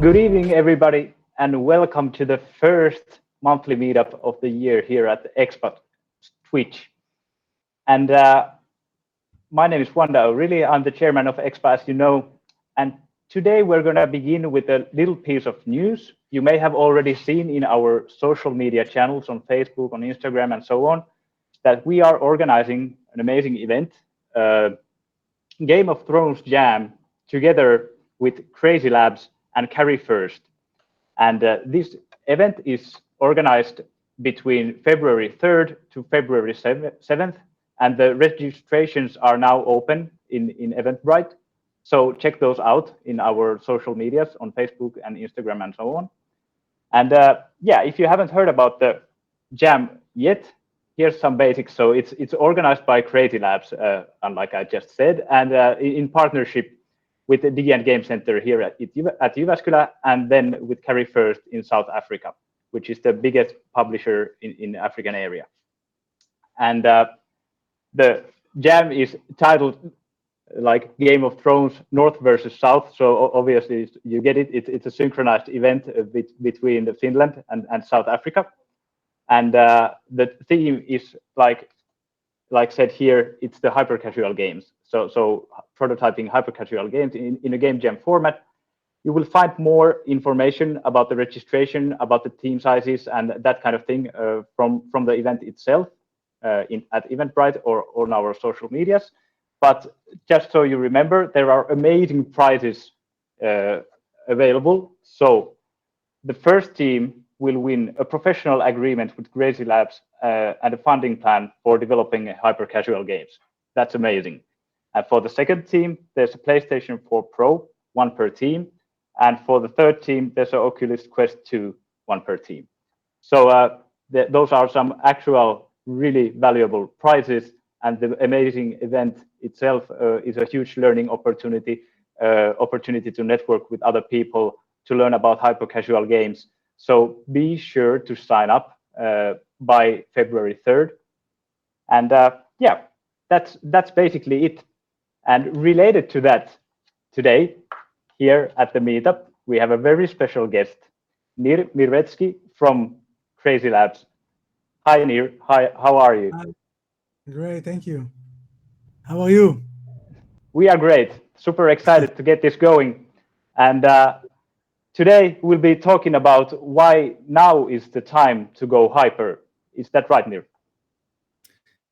Good evening, everybody, and welcome to the first monthly meetup of the year here at Expa Twitch. And my name is Wanda O'Reilly. I'm the chairman of Expa, as you know. And today we're going to begin with a little piece of news. You may have already seen in our social media channels on Facebook, on Instagram, and so on, that we are organizing an amazing event, Game of Thrones Jam, together with Crazy Labs and Carry First. And this event is organized between February 3rd to February 7th, and the registrations are now open in Eventbrite. So check those out in our social medias on Facebook and Instagram and so on. And yeah, if you haven't heard about the Jam yet, here's some basics. So it's organized by Crazy Labs, like I just said, and in partnership with the Digi and Game Center here at Jyväskylä, and then with Carry First in South Africa, which is the biggest publisher in the African area. And the Jam is titled like Game of Thrones North versus South. So obviously you get it. It's a synchronized event between Finland and South Africa. And the theme is like said here, it's the hyper casual games. So prototyping hyper casual games in a game jam format. You will find more information about the registration, about the team sizes, and that kind of thing from the event itself at Eventbrite or on our social medias. But just so you remember, there are amazing prizes available. So the first team will win a professional agreement with Crazy Labs and a funding plan for developing hyper casual games. That's amazing. And for the second team, there's a PlayStation 4 Pro, one per team. And for the third team, there's an Oculus Quest 2, one per team. So those are some actual really valuable prizes. And the amazing event itself is a huge learning opportunity to network with other people, to learn about hyper casual games. So be sure to sign up by February 3rd. And yeah, that's basically it. And related to that, today, here at the meetup, we have a very special guest, Nir Miretzsky from Crazy Labs. Hi, Nir. Hi, how are you? Hi. Great, thank you. How are you? We are great. Super excited to get this going. And today we'll be talking about why now is the time to go hyper. Is that right, Nir?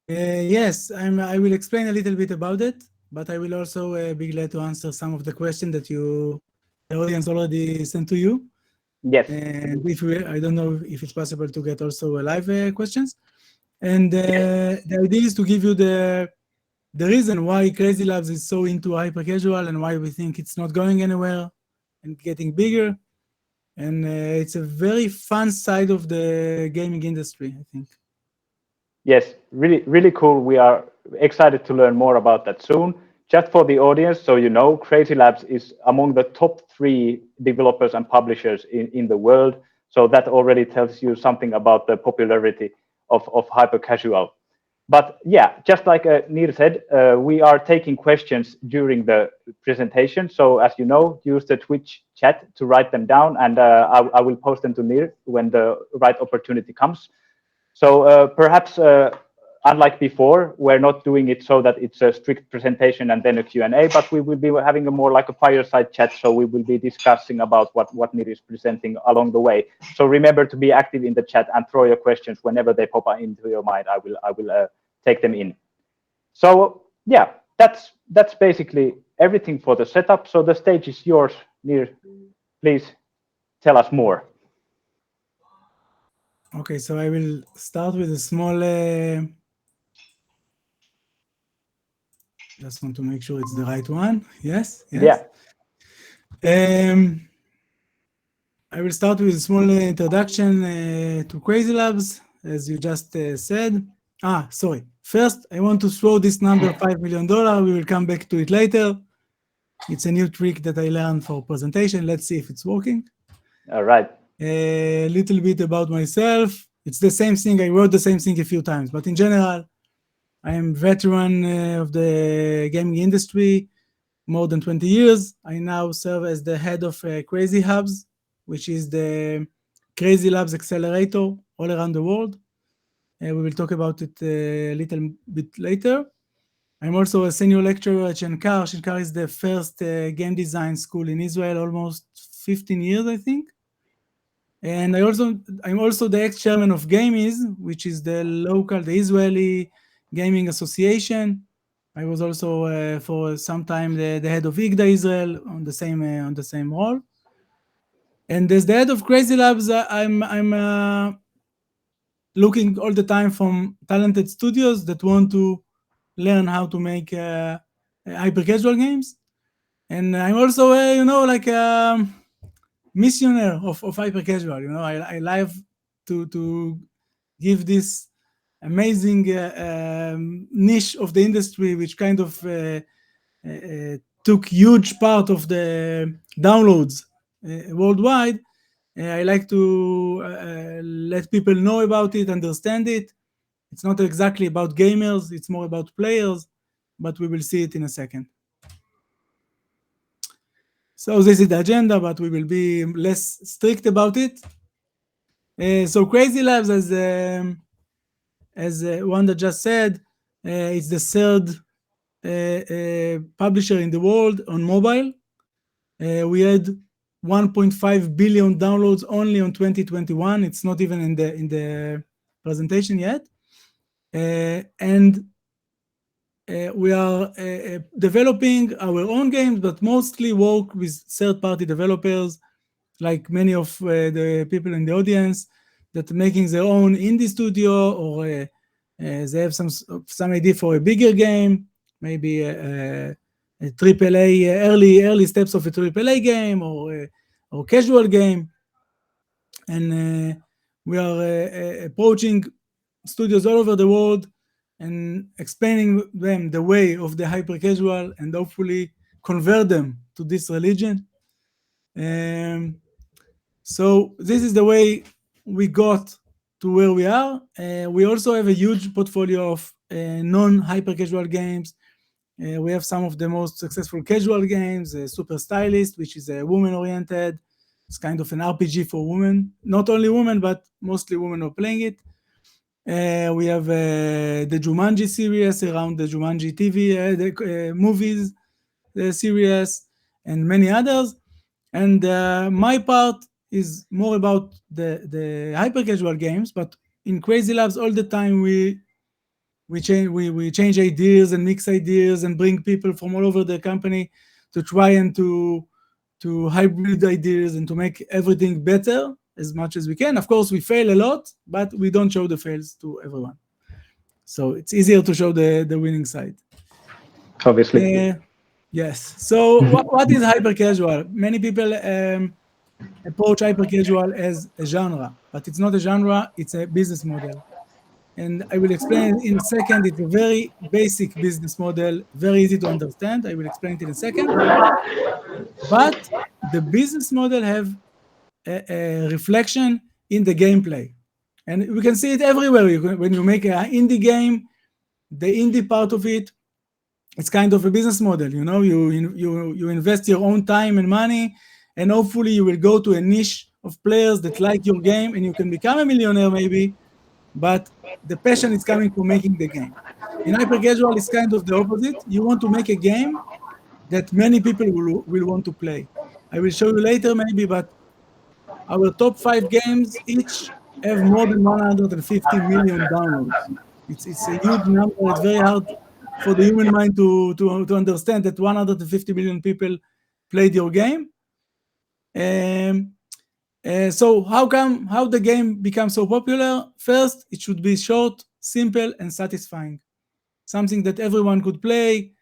Yes, I will explain a little bit about it, but I will also be glad to answer some of the questions that the audience already sent to you. Yes. And I don't know if it's possible to get also live questions. And the idea is to give you the reason why Crazy Labs is so into hyper casual and why we think it's not going anywhere and getting bigger. And it's a very fun side of the gaming industry, I think. Yes, really, really cool. We are excited to learn more about that soon. Just for the audience, so you know, Crazy Labs is among the top 3 developers and publishers in the world. So that already tells you something about the popularity of hyper casual. But yeah, just like Nir said, we are taking questions during the presentation. So as you know, use the Twitch chat to write them down, and I will post them to Nir when the right opportunity comes. So perhaps, unlike before, we're not doing it so that it's a strict presentation and then a Q&A, but we will be having a more like a fireside chat. So we will be discussing about what Nir is presenting along the way. So remember to be active in the chat and throw your questions whenever they pop into your mind. I will take them in. So yeah, that's basically everything for the setup. So the stage is yours, Nir. Please tell us more. Okay, so I will start with a small. Just want to make sure it's the right one. Yes. Yeah. I will start with a small introduction to Crazy Labs, as you just said. Sorry. First, I want to throw this number $5 million. We will come back to it later. It's a new trick that I learned for presentation. Let's see if it's working. All right. A little bit about myself. It's the same thing. I wrote the same thing a few times, but in general, I am veteran of the gaming industry. more than 20 years. I now serve as the head of Crazy Hubs, which is the Crazy Labs accelerator all around the world. We will talk about it a little bit later. I'm also a senior lecturer at Shenkar. Shenkar is the first game design school in Israel, almost 15 years, I think. And I'm also the ex-chairman of GameIs, which is the Israeli gaming association. I was also for some time the head of IGDA Israel on the same role. And as the head of Crazy Labs, I'm looking all the time from talented studios that want to learn how to make hyper casual games. And I'm also like a missionaire of hyper casual. I love to give this amazing niche of the industry, which kind of took huge part of the downloads worldwide. I like to let people know about it, understand it. It's not exactly about gamers, it's more about players, but we will see it in a second. So this is the agenda, but we will be less strict about it. So Crazy Labs, as Wanda just said, it's the third publisher in the world on mobile. We had 1.5 billion downloads only on 2021. It's not even in the presentation yet. And we are developing our own games, but mostly work with third-party developers, like many of the people in the audience that are making their own indie studio, or they have some idea for a bigger game, maybe a AAA, early steps of a AAA game, or casual game. And we are approaching studios all over the world and explaining them the way of the hyper casual, and hopefully convert them to this religion. So this is the way we got to where we are. We also have a huge portfolio of non-hyper casual games. We have some of the most successful casual games, Super Stylist, which is a woman-oriented. It's kind of an RPG for women. Not only women, but mostly women are playing it. We have the Jumanji series around the Jumanji TV, the movies series, and many others. And my part is more about the hyper casual games, but in Crazy Labs all the time we change ideas and mix ideas and bring people from all over the company to try and to hybrid ideas and to make everything better as much as we can. Of course, we fail a lot, but we don't show the fails to everyone. So it's easier to show the winning side. Obviously. Yes. So what is hyper casual? Many people approach hyper casual as a genre, but it's not a genre, it's a business model. And I will explain in a second. It's a very basic business model, very easy to understand. I will explain it in a second. But the business model have a reflection in the gameplay. And we can see it everywhere. When you make an indie game, the indie part of it, it's kind of a business model. You invest your own time and money, and hopefully you will go to a niche of players that like your game, and you can become a millionaire maybe, but the passion is coming from making the game. In hyper casual, it's kind of the opposite. You want to make a game that many people will want to play. I will show you later maybe, but our top 5 games each have more than 150 million downloads. It's a huge number. It's very hard for the human mind to understand that 150 million people played your game. So how the game becomes so popular? First, it should be short, simple, and satisfying. Something that everyone could play,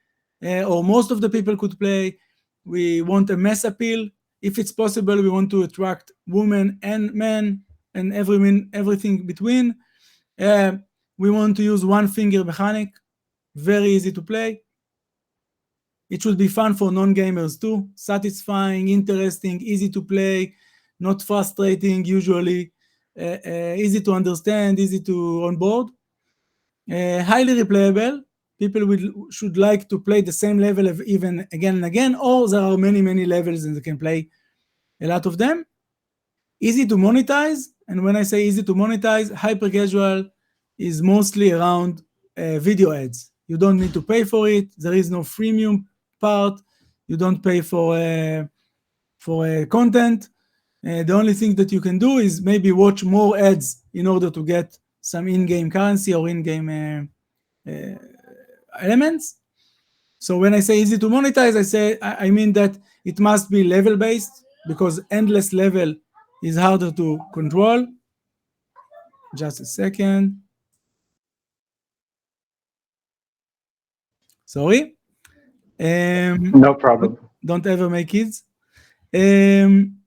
or most of the people could play. We want a mass appeal. If it's possible, we want to attract women and men and everything between. We want to use one finger mechanic, very easy to play. It should be fun for non-gamers too, satisfying, interesting, easy to play, not frustrating usually, easy to understand, easy to onboard, highly replayable. people should like to play the same level of even again and again, or there are many levels and they can play a lot of them. Easy to monetize, and when I say easy to monetize, hyper casual is mostly around video ads. You don't need to pay for it. There is no freemium part. You don't pay for content. The only thing that you can do is maybe watch more ads in order to get some in-game currency or in-game elements. So when I say easy to monetize, I mean that it must be level-based, because endless level is harder to control. Just a second. Sorry. No problem. Don't ever make kids. I'm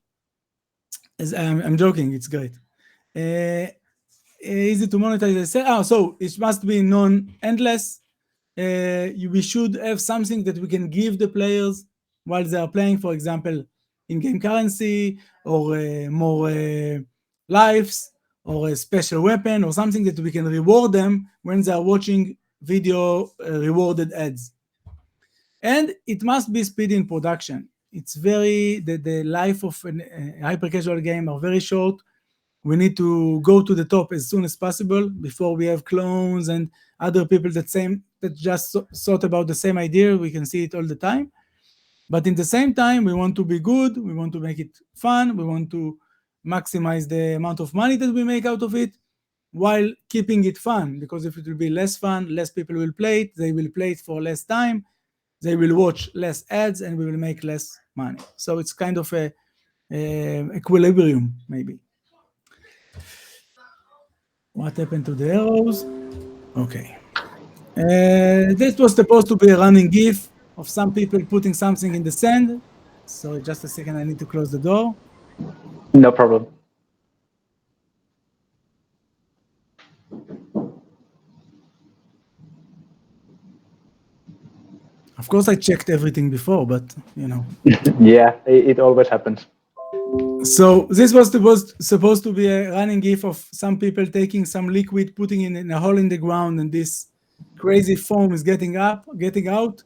joking. It's great. Easy to monetize. I say, so it must be non-endless. We should have something that we can give the players while they are playing, for example, in-game currency, or more lives, or a special weapon, or something that we can reward them when they are watching video rewarded ads. And it must be speed in production. It's the life of a hyper casual game are very short. We need to go to the top as soon as possible before we have clones and other people that just thought about the same idea. We can see it all the time. But in the same time, we want to be good. We want to make it fun. We want to maximize the amount of money that we make out of it while keeping it fun. Because if it will be less fun, less people will play it. They will play it for less time. They will watch less ads, and we will make less money. So it's kind of a equilibrium, maybe. What happened to the arrows? Okay. This was supposed to be a running GIF of some people putting something in the sand. So just a second, I need to close the door. No problem. Of course, I checked everything before, but you know. Yeah, it always happens. So this was supposed to be a running GIF of some people taking some liquid, putting it in a hole in the ground, and this crazy foam is getting out.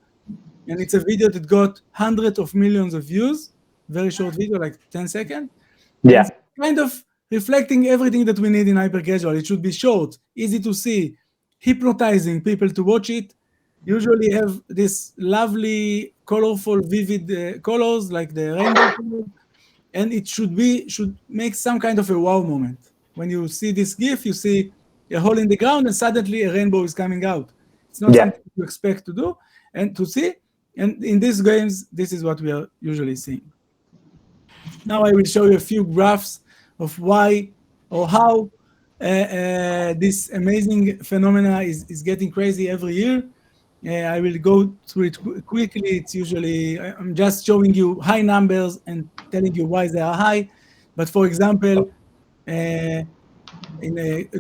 And it's a video that got hundreds of millions of views. Very short video, like 10 seconds. Yeah. And kind of reflecting everything that we need in hyper casual. It should be short, easy to see, hypnotizing people to watch it. Usually have this lovely, colorful, vivid colors like the rainbow color. And it should make some kind of a wow moment. When you see this GIF, you see a hole in the ground and suddenly a rainbow is coming out. It's not something you expect to do and to see. And in these games, this is what we are usually seeing. Now I will show you a few graphs of why or how this amazing phenomena is getting crazy every year. I will go through it quickly. It's usually, I'm just showing you high numbers and telling you why they are high. But for example, in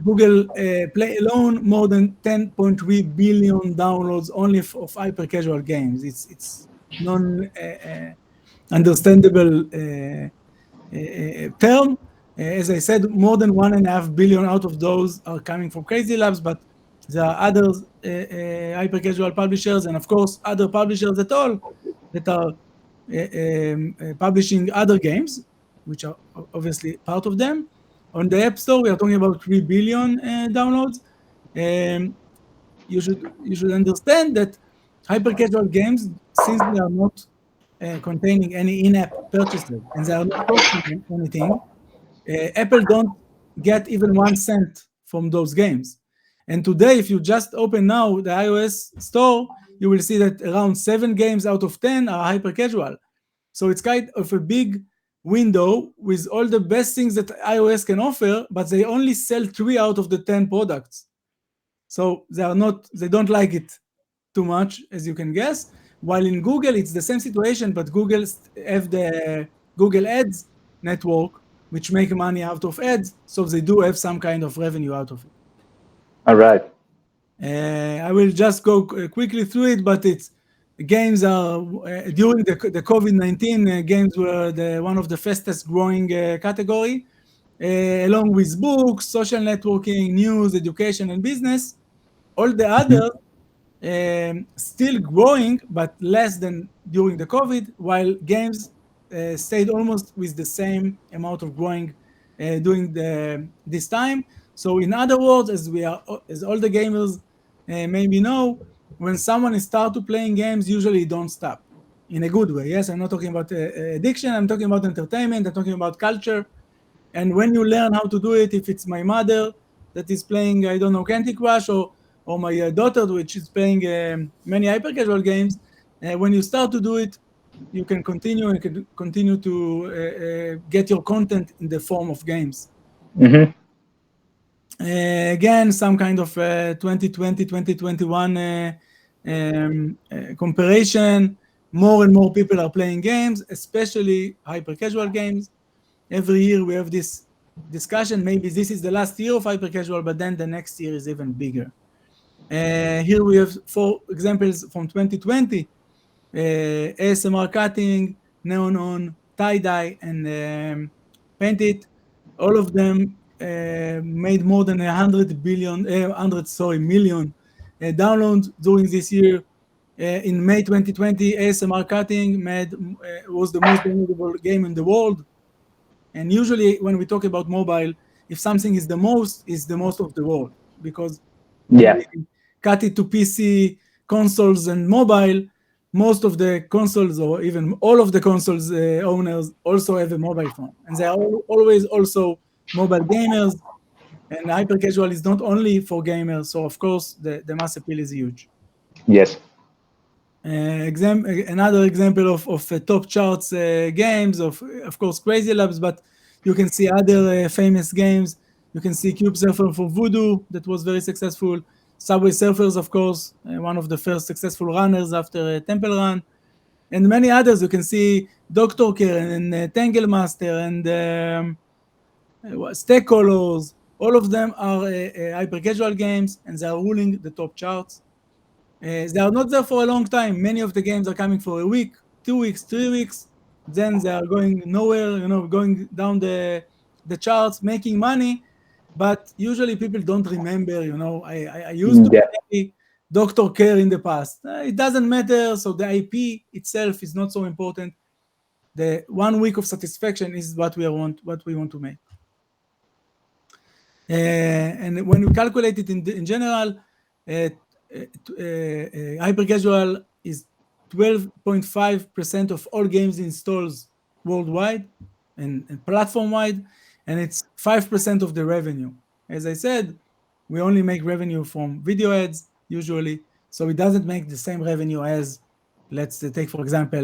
Google Play alone, more than 10.3 billion downloads only of hyper casual games. It's non-understandable term. As I said, more than 1.5 billion out of those are coming from Crazy Labs, but there are other hyper casual publishers, and of course other publishers at all that are publishing other games, which are obviously part of them. On the App Store, we are talking about 3 billion downloads. You should understand that hyper casual games, since they are not containing any in-app purchases and they are not costing anything, Apple don't get even 1 cent from those games. And today, if you just open now the iOS store, you will see that around 7 games out of 10 are hyper casual. So it's kind of a big window with all the best things that iOS can offer, but they only sell 3 out of the 10 products. So they don't like it too much, as you can guess. While in Google, it's the same situation, but Google have the Google Ads network, which make money out of ads, so they do have some kind of revenue out of it. All right. I will just go quickly through it, but games are during the COVID-19 games were one of the fastest growing category, along with books, social networking, news, education, and business. All the others still growing, but less than during the COVID, while games stayed almost with the same amount of growing during this time. So in other words, as all the gamers maybe know, when someone start to playing games, usually don't stop in a good way. Yes, I'm not talking about addiction. I'm talking about entertainment. I'm talking about culture. And when you learn how to do it, if it's my mother that is playing, I don't know, Candy Crush, or my daughter, which is playing many hyper casual games, when you start to do it, you can continue to get your content in the form of games. Mm-hmm. Again, some kind of 2020, 2021 comparison. More and more people are playing games, especially hyper casual games. Every year we have this discussion. Maybe this is the last year of hyper casual, but then the next year is even bigger. Here we have 4 examples from 2020: ASMR cutting, neon on, tie-dye, and paint it. All of them made more than 100 million downloads during this year. In May 2020, ASMR cutting was the most downloadable game in the world. And usually when we talk about mobile, if something is the most of the world, because when Yeah. we cut it to PC, consoles, and mobile, most of the consoles, or even all of the consoles owners, also have a mobile phone, and they are always also mobile gamers. And hyper casual is not only for gamers, so of course the mass appeal is huge. Yes. Another example of top charts games, of course Crazy Labs, but you can see other famous games. You can see Cube Surfer for Voodoo that was very successful. Subway Surfers, of course, one of the first successful runners after Temple Run, and many others. You can see Dr. Care and Tangle Master and Stake Colors. All of them are hyper casual games, and they are ruling the top charts. They are not there for a long time. Many of the games are coming for a week, 2 weeks, 3 weeks. Then they are going nowhere, going down the charts, making money. But usually people don't remember, I used to Yeah. play Dr. Care in the past. It doesn't matter. So the IP itself is not so important. The 1 week of satisfaction is what we want to make. And when we calculate it in general, hyper casual is 12.5% of all games installs worldwide and platform wide, and it's 5% of the revenue. As I said, we only make revenue from video ads usually, so it doesn't make the same revenue as, let's take for example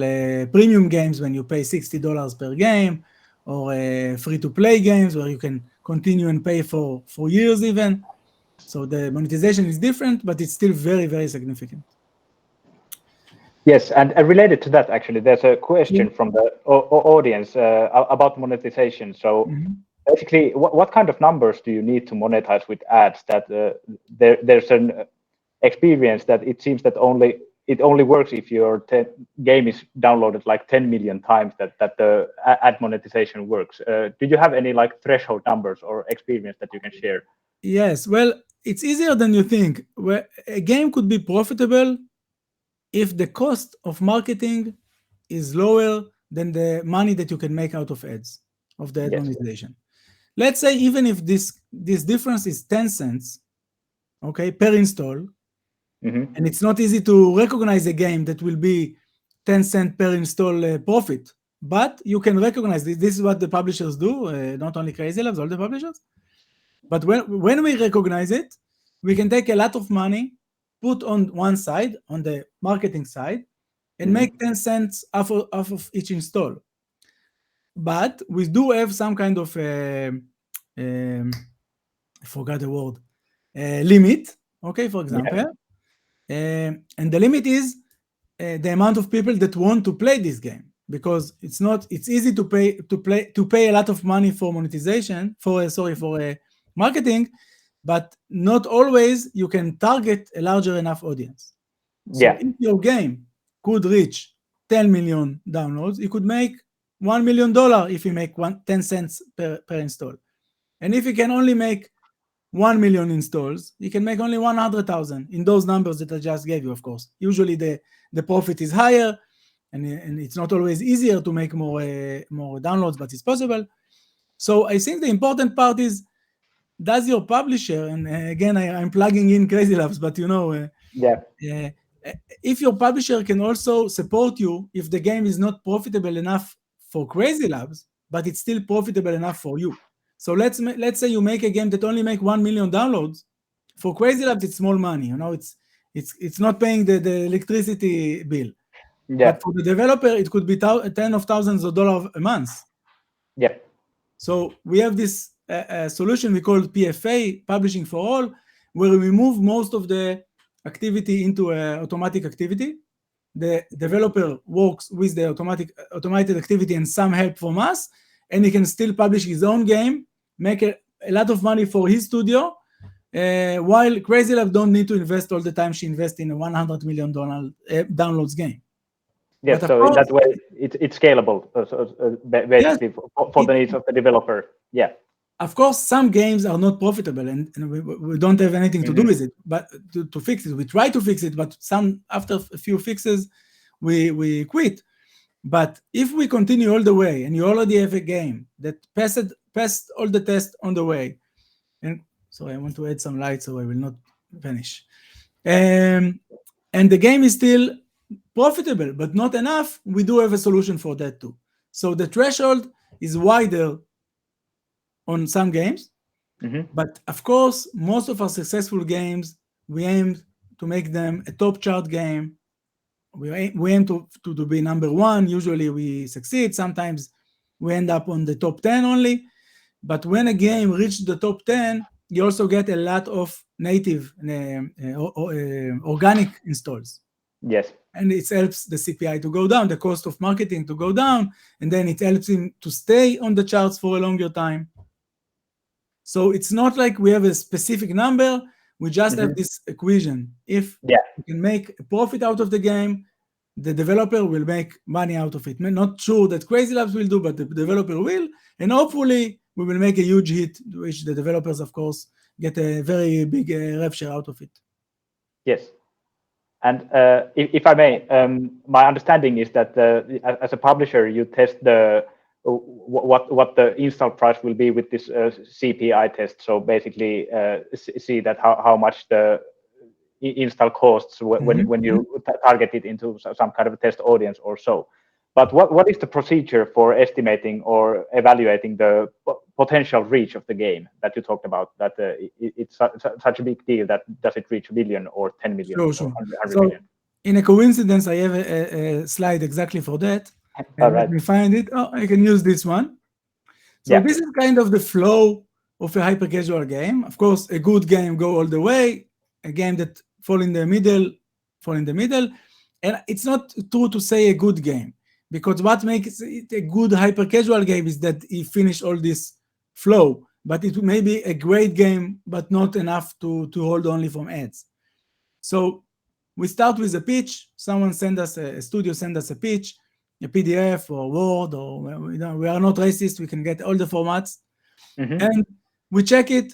premium games when you pay $60 per game, or free-to-play games where you can continue and pay for years even. So the monetization is different, but it's still very, very significant. Yes, and related to that, actually, there's a question from the audience about monetization. So basically, what kind of numbers do you need to monetize with ads? That there's an experience that it seems that it only works if your game is downloaded like 10 million times that the ad monetization works. Do you have any like threshold numbers or experience that you can share? Yes, well, it's easier than you think. A game could be profitable if the cost of marketing is lower than the money that you can make out of ads, of the ad monetization. Let's say even if this difference is 10 cents, okay, per install, and it's not easy to recognize a game that will be 10 cents per install profit, but you can recognize this. This is what the publishers do, not only Crazy Labs, all the publishers. But when we recognize it, we can take a lot of money, put on one side, on the marketing side, and make 10 cents off of each install. But we do have some kind of, I forgot the word, limit, okay, for example. And the limit is the amount of people that want to play this game, because it's easy to pay a lot of money for monetization, for marketing, but not always you can target a larger enough audience. So if your game could reach 10 million downloads, you could make $1 million if you make 10 cents per install. And if you can only make 1 million installs, you can make only 100,000 in those numbers that I just gave you, of course. Usually the profit is higher, and it's not always easier to make more downloads, but it's possible. So I think the important part is, does your publisher, and again, I'm plugging in Crazy Labs, but if your publisher can also support you if the game is not profitable enough for Crazy Labs, but it's still profitable enough for you. So let's say you make a game that only make 1 million downloads. For Crazy Labs, it's small money. It's not paying the electricity bill. But for the developer, it could be tens of thousands of dollars a month. So we have this solution we call PFA, Publishing for All, where we move most of the activity into automatic activity. The developer works with the automated activity and some help from us, and he can still publish his own game, make a lot of money for his studio, while Crazy Lab don't need to invest all the time she invests in a $100 million downloads game. Yes, so in that way, it's scalable, basically, for the needs of the developer. Yeah. Of course, some games are not profitable, and we don't have anything to do with it, but to fix it. We try to fix it, but after a few fixes, we quit. But if we continue all the way, and you already have a game that passed all the tests on the way, and sorry, I want to add some light so I will not vanish. And the game is still profitable, but not enough, we do have a solution for that too. So the threshold is wider on some games, but of course, most of our successful games, we aim to make them a top chart game. We aim to be number one. Usually we succeed. Sometimes we end up on the top 10 only. But when a game reaches the top 10, you also get a lot of native organic installs. Yes. And it helps the CPI to go down, the cost of marketing to go down, and then it helps him to stay on the charts for a longer time. So it's not like we have a specific number, we just have this equation. If we can make a profit out of the game, the developer will make money out of it. Not sure that Crazy Labs will do, but the developer will, and hopefully we will make a huge hit, which the developers, of course, get a very big rev share out of it. Yes. And if I may, my understanding is that as a publisher, you test what the install price will be with this CPI test. So basically, see that how much the install costs when you target it into some kind of a test audience or so. But what is the procedure for estimating or evaluating the potential reach of the game that you talked about? That it's such a big deal that does it reach 1 million or 10 million? Sure. Or 100 so, million? In a coincidence, I have a slide exactly for that. All right. Let me find it. Oh, I can use this one. So this is kind of the flow of a hyper casual game. Of course, a good game go all the way. A game that fall in the middle. And it's not true to say a good game, because what makes it a good hyper casual game is that it finished all this flow. But it may be a great game, but not enough to hold only from ads. So we start with a pitch. Someone send us a studio, send us a pitch, a PDF or Word, or we are not racist. We can get all the formats, and we check it.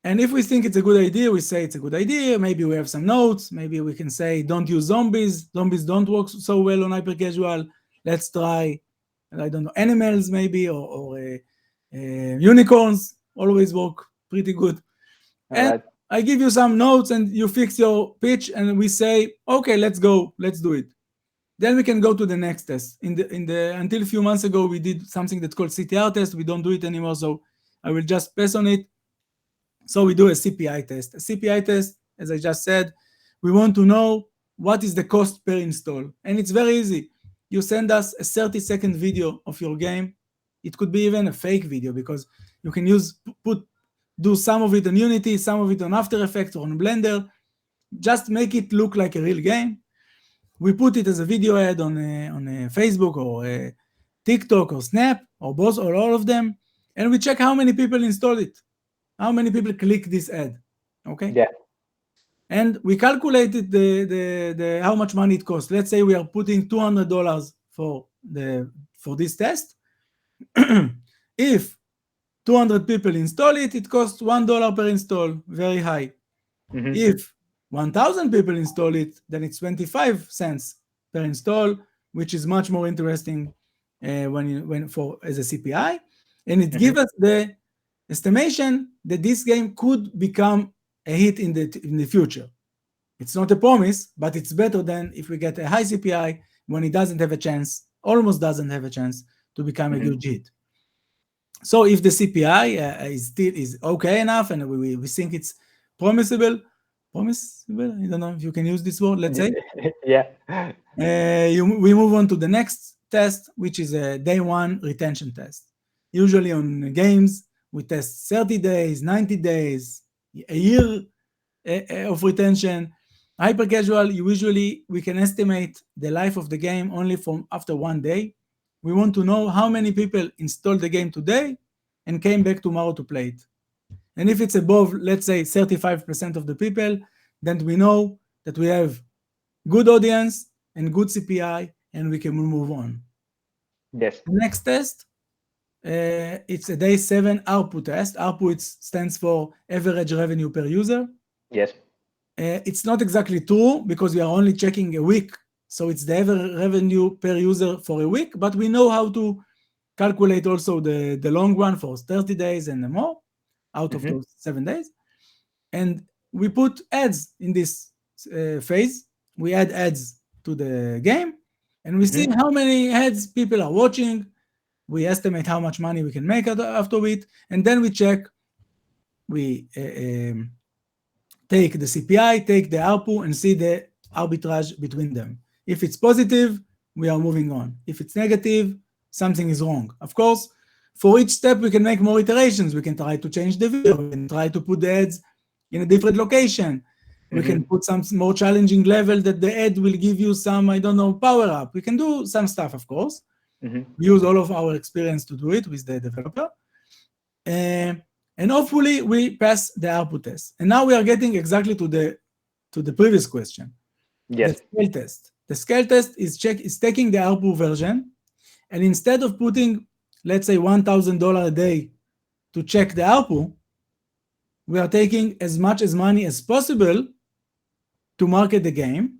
And if we think it's a good idea, we say it's a good idea. Maybe we have some notes. Maybe we can say, don't use zombies. Zombies don't work so well on hyper casual. Let's try, I don't know, animals maybe, or unicorns. Always work pretty good. And I give you some notes, and you fix your pitch, and we say, okay, let's go, let's do it. Then we can go to the next test. Until a few months ago, we did something that's called CTR test. We don't do it anymore, so I will just pass on it. So we do a CPI test. A CPI test, as I just said, we want to know what is the cost per install. And it's very easy. You send us a 30-second video of your game. It could be even a fake video, because you can do some of it on Unity, some of it on After Effects or on Blender. Just make it look like a real game. We put it as a video ad on Facebook or TikTok or Snap or both or all of them, and we check how many people installed it, how many people click this ad. Okay. Yeah. And we calculated the how much money it costs. Let's say we are putting $200 for this test. If 200 people install it, it costs $1 per install, very high. Mm-hmm. If 1,000 people install it, then it's 25 cents per install, which is much more interesting as a CPI, and it gives us the estimation that this game could become a hit in the future. It's not a promise, but it's better than if we get a high CPI when it doesn't have a chance, almost doesn't have a chance to become a huge hit. So if the CPI is okay enough and we think it's promisable, I don't know if you can use this word, let's say. Yeah. We move on to the next test, which is a day one retention test. Usually on games, we test 30 days, 90 days, a year of retention. Hyper casual, usually we can estimate the life of the game only from after 1 day. We want to know how many people installed the game today and came back tomorrow to play it. And if it's above, let's say 35% of the people, then we know that we have good audience and good CPI, and we can move on. Yes. The next test, it's a day 7 ARPU test. ARPU stands for average revenue per user. Yes. It's not exactly true because we are only checking a week, so it's the average revenue per user for a week, but we know how to calculate also the long run for 30 days and more out of those 7 days. And we put ads in this phase. We add ads to the game, and we see how many ads people are watching. We estimate how much money we can make after it, and then we check. We take the CPI, take the ARPU, and see the arbitrage between them. If it's positive, we are moving on. If it's negative, something is wrong. Of course, for each step, we can make more iterations. We can try to change the video. We can try to put the ads in a different location. We can put some more challenging level that the ad will give you some, I don't know, power up. We can do some stuff, of course. We use all of our experience to do it with the developer. And hopefully we pass the ARPU test. And now we are getting exactly to the previous question. Yes. The scale test. The scale test is taking the ARPU version, and instead of putting, let's say, $1,000 a day to check the ARPU, we are taking as much as money as possible to market the game,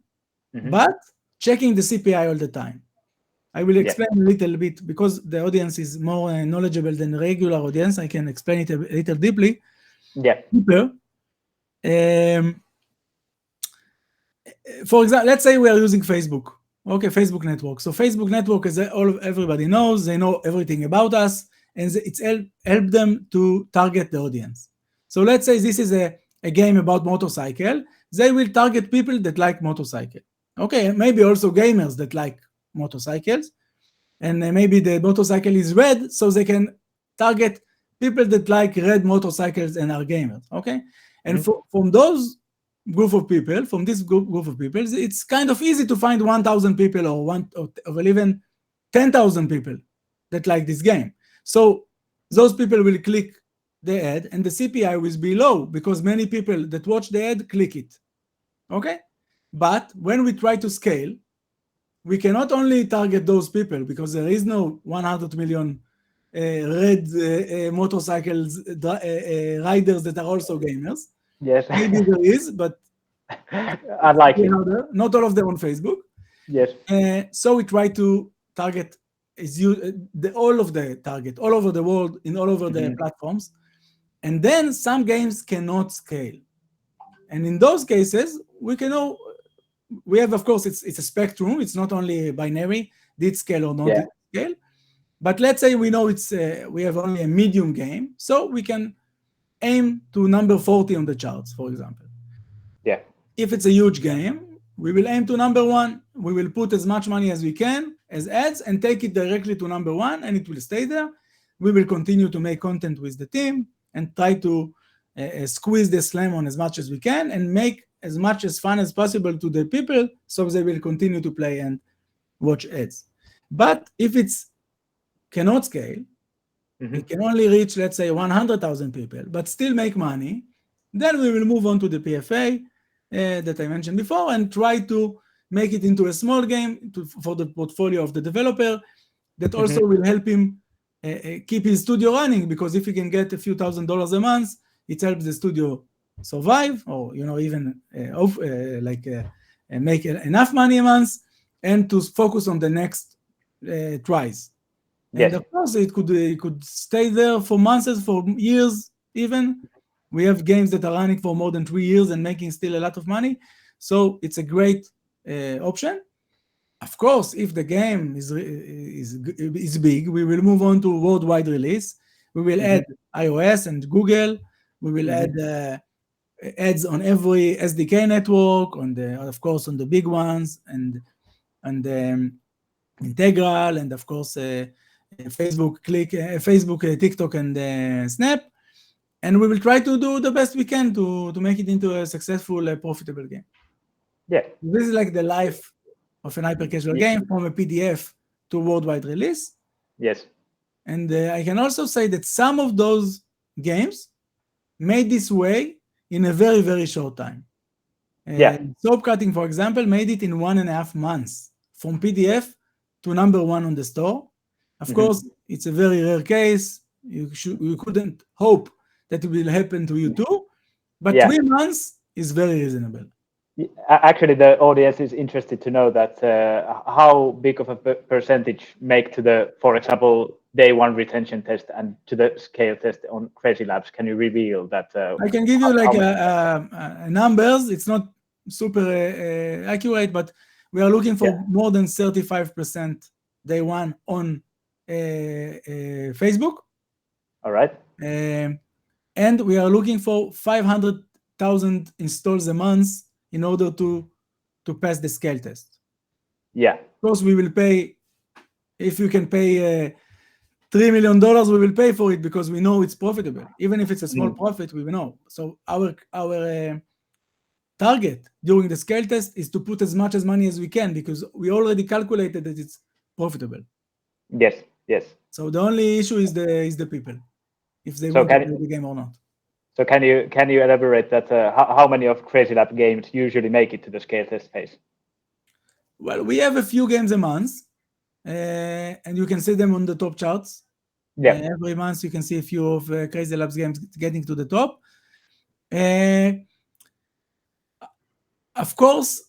but checking the CPI all the time. I will explain a little bit because the audience is more knowledgeable than the regular audience. I can explain it a little deeper. For example, let's say we are using Facebook. Okay, Facebook network. So Facebook network is everybody knows. They know everything about us, and it's help them to target the audience. So let's say this is a game about motorcycle. They will target people that like motorcycle. Okay, maybe also gamers that like motorcycles, and maybe the motorcycle is red, so they can target people that like red motorcycles and are gamers. Okay, and from those group of people, from this group of people, it's kind of easy to find 1,000 people or even 10,000 people that like this game. So those people will click the ad, and the CPI will be low because many people that watch the ad click it. Okay, but when we try to scale, we cannot only target those people because there is no 100 million red motorcycles riders that are also gamers. Yes. Maybe there is, but unlikely. Not all of them on Facebook. Yes. So we try to target all of the target all over the world in all over the platforms, and then some games cannot scale, and in those cases we have, of course, it's a spectrum. It's not only binary, did scale or not did scale. But let's say we know we have only a medium game, so we can aim to number 40 on the charts, for example. Yeah. If it's a huge game, we will aim to number 1. We will put as much money as we can as ads and take it directly to number 1, and it will stay there. We will continue to make content with the team and try to squeeze the slam on as much as we can and make as much as fun as possible to the people so they will continue to play and watch ads. But if it's cannot scale, it can only reach, let's say, 100,000 people, but still make money, then we will move on to the PFA that I mentioned before and try to make it into a small game for the portfolio of the developer that also will help him keep his studio running, because if he can get a few $1,000s a month, it helps the studio survive, or even make enough money a month, and to focus on the next tries. And Yes. of course, it could stay there for months, for years even. We have games that are running for more than 3 years and making still a lot of money. So it's a great option. Of course, if the game is big, we will move on to worldwide release. We will add iOS and Google. We will add ads on every SDK network, of course on the big ones, and Integral, and of course Facebook, TikTok, and Snap. And we will try to do the best we can to make it into a successful, profitable game. Yeah. This is like the life of an hyper-casual game, from a PDF to worldwide release. Yes. And I can also say that some of those games made this way in a very, very short time. Soap Cutting, for example, made it in 1.5 months, from PDF to #1 on the store. Of course, it's a very rare case. You couldn't hope that it will happen to you too, but 3 months is very reasonable. Actually, the audience is interested to know that how big of a percentage make to the, for example, day 1 retention test and to the scale test on Crazy Labs. Can you reveal that? I can give you like numbers. It's not super accurate, but we are looking for more than 35% day 1 on Facebook. All right. And we are looking for 500,000 installs a month in order to pass the scale test. Yeah. Of course, we will pay, if you can pay $3 million, we will pay for it, because we know it's profitable. Even if it's a small profit, we will know. So our target during the scale test is to put as much as money as we can, because we already calculated that it's profitable. Yes. Yes. So the only issue is the people, if they want to play the game or not. So can you elaborate that how many of Crazy Lab games usually make it to the scale test phase? Well, we have a few games a month, and you can see them on the top charts. Every month you can see a few of Crazy Labs games getting to the top. Of course,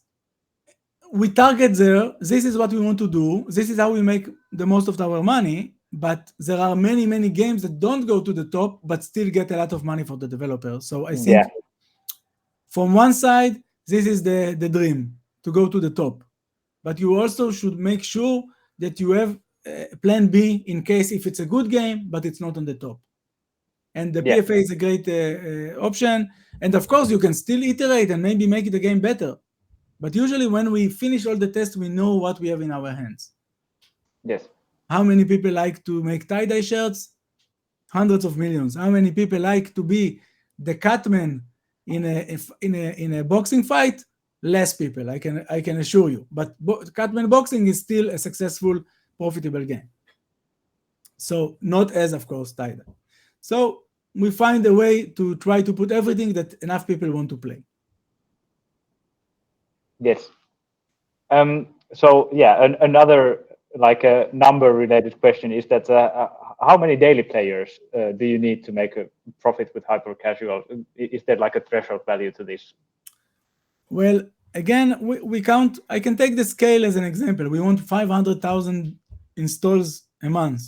we target there. This is what we want to do. This is how we make the most of our money. But there are many, many games that don't go to the top, but still get a lot of money for the developer. So I think from one side, this is the dream, to go to the top. But you also should make sure that you have plan B in case if it's a good game, but it's not on the top. And the PFA is a great option. And of course, you can still iterate and maybe make the game better. But usually when we finish all the tests, we know what we have in our hands. Yes. How many people like to make tie-dye shirts? Hundreds of millions. How many people like to be the cutman in a boxing fight? Less people, I can assure you. But cutman boxing is still a successful, profitable game. So not as, of course, tie-dye. So we find a way to try to put everything that enough people want to play. Yes. So yeah, another like a number related question is that how many daily players do you need to make a profit with hyper casual? Is there like a threshold value to this? Well, again, we count. I can take the scale as an example. We want 500,000 installs a month.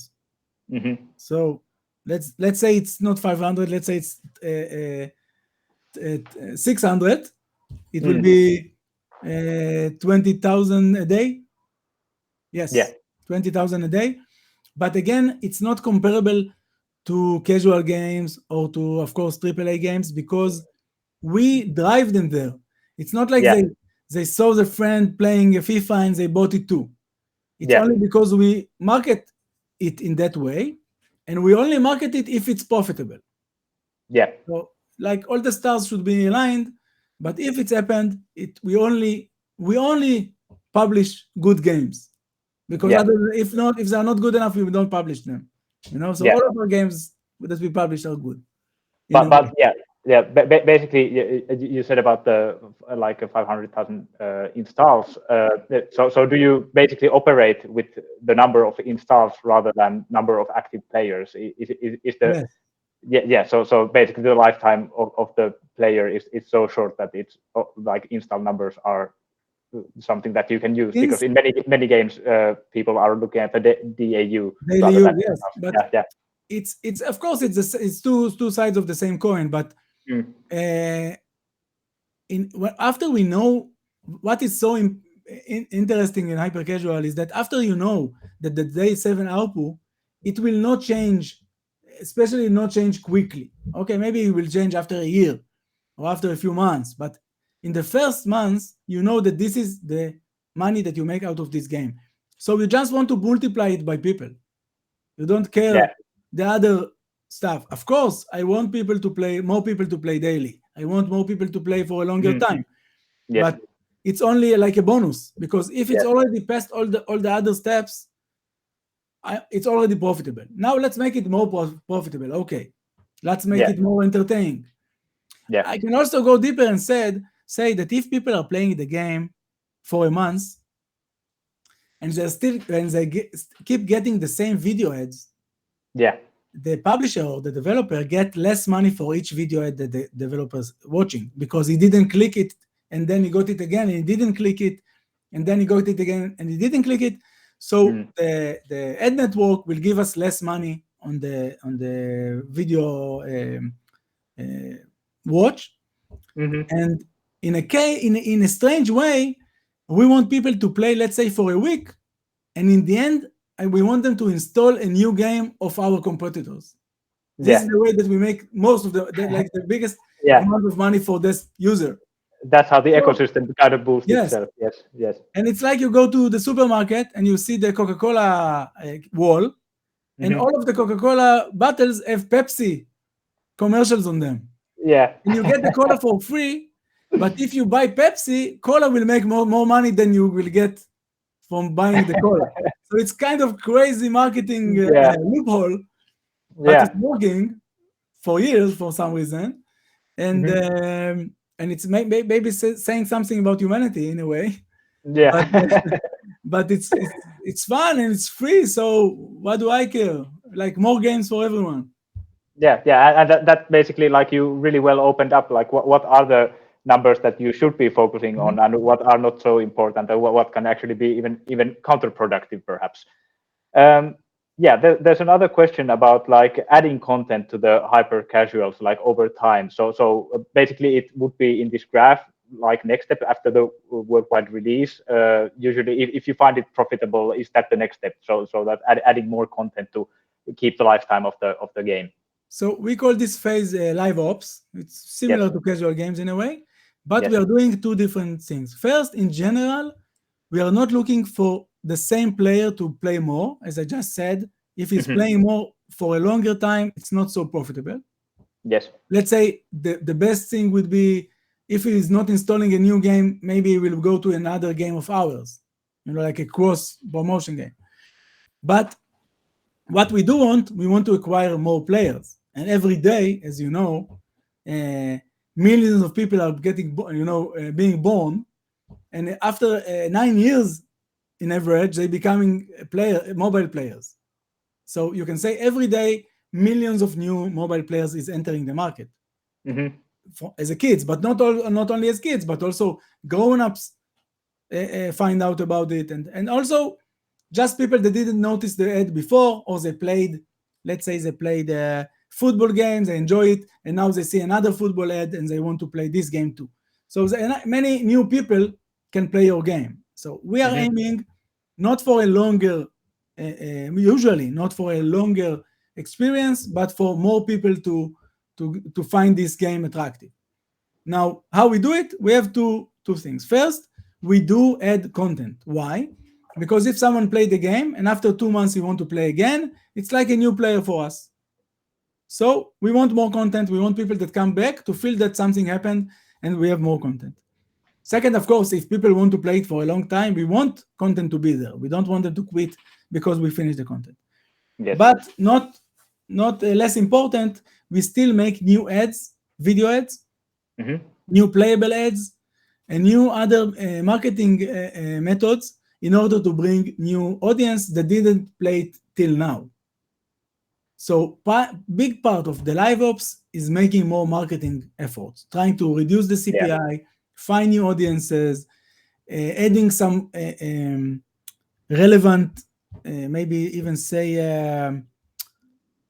So let's say it's not 500. Let's say it's 600. It will be 20,000 a day. Yes, 20,000 a day. But again, it's not comparable to casual games or to, of course, AAA games, because we drive them there. It's not like they saw the friend playing a FIFA and they bought it too. It's only because we market it in that way, and we only market it if it's profitable. So like all the stars should be aligned, but if it's happened, we only publish good games, because if they're not good enough, we don't publish them. So all of our games that we publish are good. But Yeah, basically, you said about the like 500,000 installs. So do you basically operate with the number of installs rather than number of active players? Is the Yes. yeah. So basically, the lifetime of the player is so short that it's like install numbers are something that you can use, because Since in many games people are looking at the DAU daily rather use, than yes, installs. but Yeah. it's of course it's two sides of the same coin. But Mm. uh, after we know what is so interesting in hyper casual is that after you know that the day 7 output, it will not change, especially not change quickly. Okay, maybe it will change after a year or after a few months, but in the first months you know that this is the money that you make out of this game. So you just want to multiply it by people. You don't care Yeah. the other stuff. Of course, I want people to play, more people to play daily. I want more people to play for a longer Mm. time. Yes. But it's only like a bonus, because if it's Yes. already past all the other steps, it's already profitable. Now let's make it more profitable. Okay, let's make Yeah. it more entertaining. Yeah. I can also go deeper and say that if people are playing the game for a month and keep getting the same video ads, Yeah. the publisher or the developer get less money for each video ad that the developer's watching, because he didn't click it and then he got it again and he didn't click it and then he got it again and he didn't click it. So the ad network will give us less money on the video watch. Mm-hmm. And in a strange way, we want people to play, let's say, for a week, and in the end we want them to install a new game of our competitors. This Yeah. is the way that we make most of like the biggest Yeah. amount of money for this user. That's how the So, ecosystem kind of boosts yes, itself. Yes. Yes. and it's like you go to the supermarket and you see the Coca-Cola wall, and Mm-hmm. all of the Coca-Cola bottles have Pepsi commercials on them, Yeah. and you get the cola for free. But if you buy Pepsi, cola will make more money than you will get from buying the cola. So it's kind of crazy marketing Yeah. loophole, but Yeah. it's working for years for some reason. And Mm-hmm. it's maybe saying something about humanity in a way, but Yeah. but it's fun and it's free. So what do I care? Like, more games for everyone. Yeah, and that basically, like, you really well opened up like what are the numbers that you should be focusing Mhm. on and what are not so important, and what can actually be even counterproductive perhaps. Yeah, there's another question about like adding content to the hyper casuals like over time. So basically it would be in this graph, like next step after the worldwide release. Usually if you find it profitable, is that the next step? So that adding more content to keep the lifetime of the game. So we call this phase live ops. It's Yes. similar to casual games in a way, but we Yes. are doing two different things. First, in general, we are not looking for the same player to play more. As I just said, if he's Mhm. playing more for a longer time, it's not so profitable. Yes. Let's say the best thing would be, if he is not installing a new game, maybe he will go to another game of ours, like a cross promotion game. But what we want to acquire more players. And every day, as you know, millions of people are being born. And after 9 years, in average, they becoming mobile players. So you can say every day, millions of new mobile players is entering the market Hmm. as a kids, but not only as kids, but also grown-ups find out about it, and also just people that didn't notice the ad before, or let's say they played football games, they enjoy it, and now they see another football ad and they want to play this game too. So many new people can play your game. So we are Hmm. aiming not for a longer, usually not for a longer experience, but for more people to find this game attractive. Now, how we do it? We have two things. First, we do add content. Why? Because if someone played the game and after 2 months he want to play again, it's like a new player for us. So we want more content. We want people that come back to feel that something happened, and we have more content. Second, of course, if people want to play it for a long time, we want content to be there. We don't want them to quit because we finished the content. Yes. But not less important, we still make new ads video ads, new playable ads, and new other marketing methods in order to bring new audience that didn't play it till now. So big part of the live ops is making more marketing efforts, trying to reduce the CPI, find new audiences, adding some relevant, maybe even say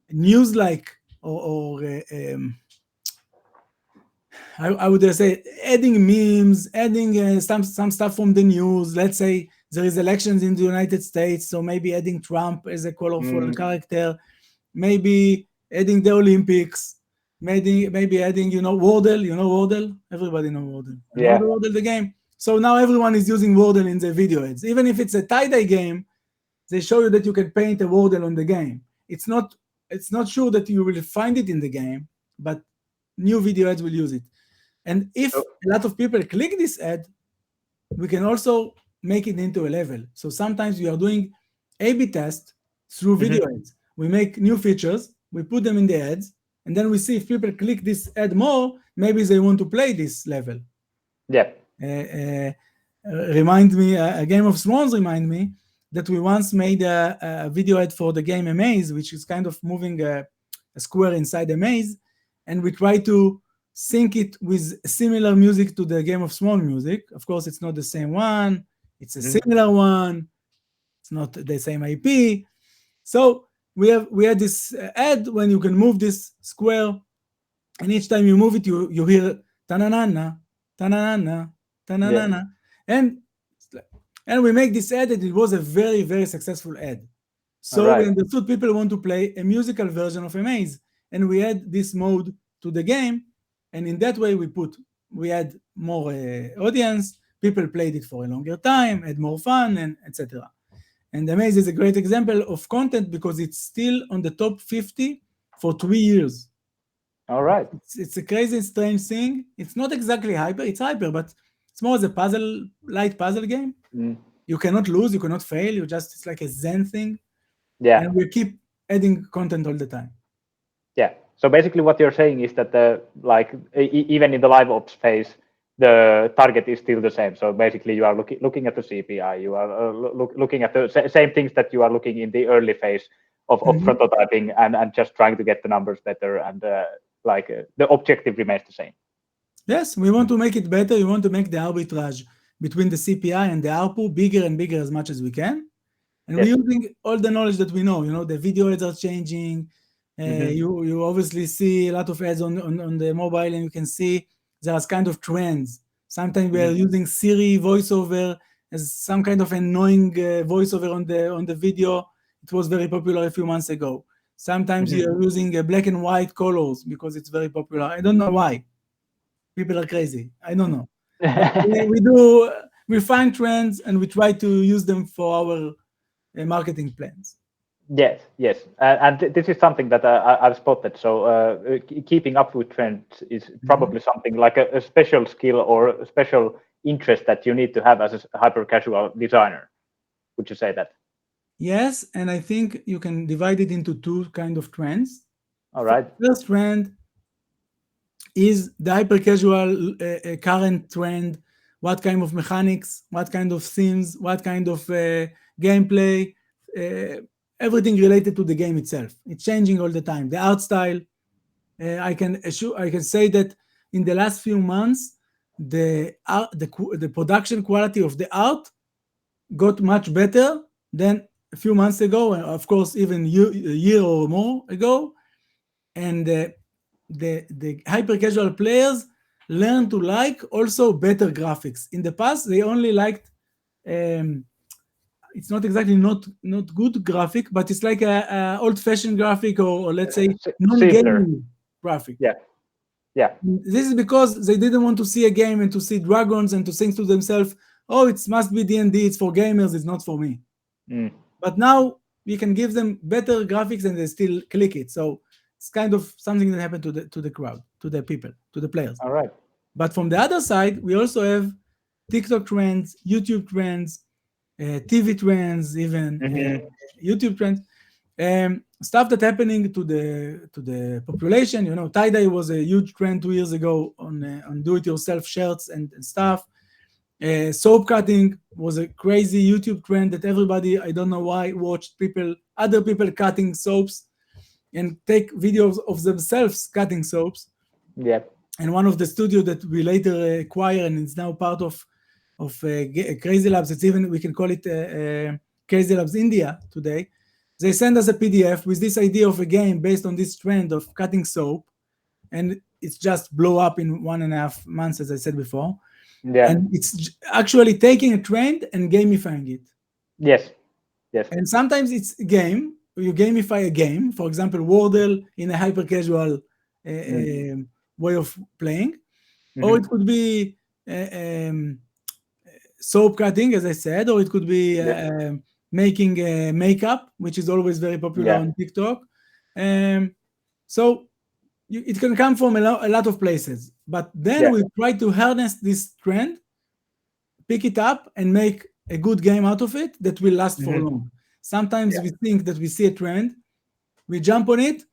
news like, or I would say adding memes, adding some stuff from the news. Let's say there is elections in the United States, so maybe adding Trump as a colorful character, maybe adding the Olympics, maybe adding, Wordle, everybody knows Wordle. Yeah. Wordle, the game. So now everyone is using Wordle in their video ads. Even if it's a tie-dye game, they show you that you can paint a Wordle on the game. It's not sure that you will find it in the game, but new video ads will use it. And if a lot of people click this ad, we can also make it into a level. So sometimes we are doing A/B test through video ads. We make new features, we put them in the ads, and then we see if people click this ad more, maybe they want to play this level. Yeah. Remind me, a Game of Thrones remind me that we once made a video ad for the game A Maze, which is kind of moving a square inside a maze, and we try to sync it with similar music to the Game of Thrones music. Of course, it's not the same one. It's a similar one. It's not the same IP. So we had this ad when you can move this square, and each time you move it, you hear ta-na-na-na, ta-na-na-na, ta-na-na-na, and we make this ad, and it was a very, very successful ad. So we understood people want to play a musical version of a maze, and we add this mode to the game, and in that way we had more audience, people played it for a longer time, had more fun, and etc. And the maze is a great example of content because it's still on the top 50 for 3 years. All right. It's a crazy, strange thing. It's not exactly hyper, it's hyper, but it's more as a light puzzle game. You cannot lose, you cannot fail, it's like a Zen thing. Yeah. And we keep adding content all the time. Yeah. So basically what you're saying is that even in the live ops phase, the target is still the same. So basically you are looking at the CPI, you are looking at the same things that you are looking in the early phase of prototyping and just trying to get the numbers better, and the objective remains the same. Yes, we want to make it better. We want to make the arbitrage between the CPI and the ARPU bigger and bigger as much as we can. And we're using all the knowledge that we know. The video ads are changing. You obviously see a lot of ads on the mobile, and you can see there's kind of trends. Sometimes we are using Siri voiceover as some kind of annoying voiceover on the video. It was very popular a few months ago. Sometimes you're using black and white colors because it's very popular. I don't know why. People are crazy. I don't know. But we find trends and we try to use them for our marketing plans. Yes, and this is something that I've spotted. So keeping up with trends is probably something like a special skill or a special interest that you need to have as a hyper casual designer. Would you say that? Yes, and I think you can divide it into two kind of trends. All right. The first trend is the hyper casual current trend. What kind of mechanics, what kind of themes, what kind of gameplay, everything related to the game itself. It's changing all the time. The art style, I can say that in the last few months, the production quality of the art got much better than a few months ago, and of course even a year or more ago. And the hyper casual players learn to like also better graphics. In the past, they only liked it's not exactly not good graphic, but it's like a old-fashioned graphic, or let's say non-gaming graphic. Yeah. This is because they didn't want to see a game and to see dragons and to think to themselves, oh, it must be D&D, it's for gamers, it's not for me. But now we can give them better graphics and they still click it. So it's kind of something that happened to the crowd, to the people, to the players. All right. But from the other side, we also have TikTok trends, YouTube trends, TV trends, even YouTube trends. Stuff that happening to the population. Tie-dye was a huge trend 2 years ago on do-it-yourself shirts and stuff. Soap cutting was a crazy YouTube trend that everybody, I don't know why, watched other people cutting soaps and take videos of themselves cutting soaps. Yeah. And one of the studios that we later acquire and it's now part of Crazy Labs, it's even, we can call it Crazy Labs India today. They send us a PDF with this idea of a game based on this trend of cutting soap, and it's just blow up in 1.5 months, as I said before. Yeah. And it's actually taking a trend and gamifying it. Yes. Yes. And sometimes it's a game. You gamify a game, for example, Wordle in a hyper casual way of playing, or it could be soap cutting, as I said, or it could be making makeup, which is always very popular on TikTok. So it can come from a lot of places, but then we try to harness this trend, pick it up, and make a good game out of it that will last for long. Sometimes we think that we see a trend, we jump on it,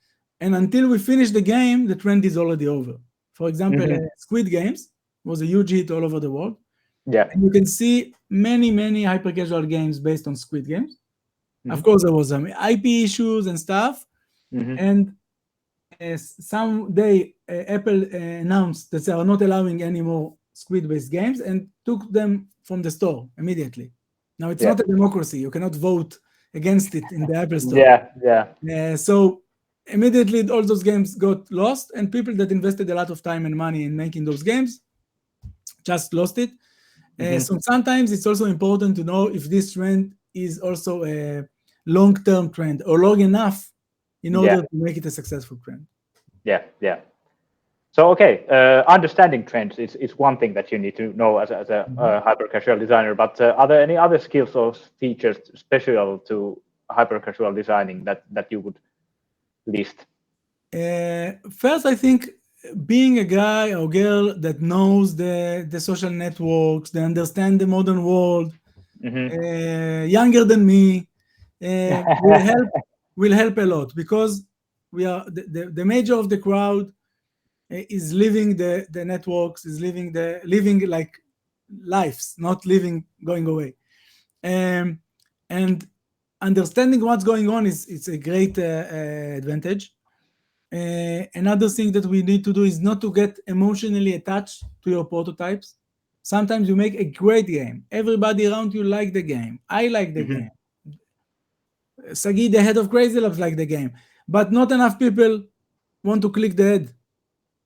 and until we finish the game, the trend is already over. For example, Squid Games was a huge hit all over the world. Yeah. And you can see many hyper casual games based on Squid Games. Of course, there was some IP issues and stuff. And someday Apple announced that they are not allowing any more Squid-based games and took them from the store immediately. Now, it's not a democracy. You cannot vote against it in the Apple Store. So immediately all those games got lost, and people that invested a lot of time and money in making those games just lost it. So sometimes it's also important to know if this trend is also a long-term trend or long enough in order to make it a successful trend. Yeah. So, okay, understanding trends is one thing that you need to know as a hyper-casual designer, but are there any other skills or features special to hyper-casual designing that you would list? First, I think being a guy or girl that knows the social networks, they understand the modern world, younger than me, will help a lot, because we are the major of the crowd is living the networks, is living like lives, not living going away, and understanding what's going on it's a great advantage. Another thing that we need to do is not to get emotionally attached to your prototypes. Sometimes you make a great game, everybody around you like the game, I like the game, Sagi, the head of Crazy Labs, like the game, but not enough people want to click the head.